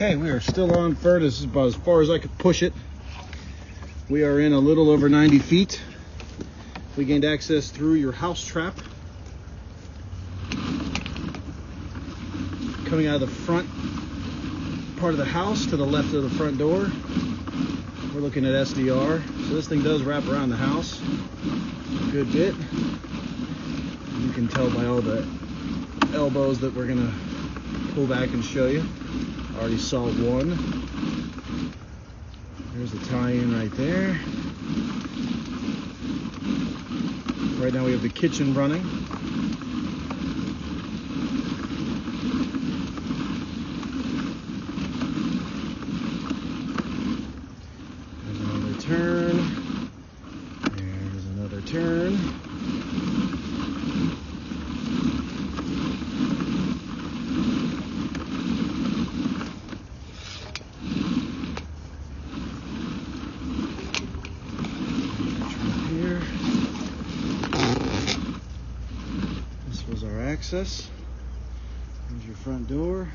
Okay, we are still on furnace. This is about as far as I could push it. We are in a little over 90 feet. We gained access through your house trap. Coming out of the front part of the house to the left of the front door. We're looking at SDR. So this thing does wrap around the house a good bit. You can tell by all the elbows that we're gonna pull back and show you. Already saw one. There's the tie-in right there. Right now we have the kitchen running. There's another turn. There's another turn. This was our access. Here's your front door.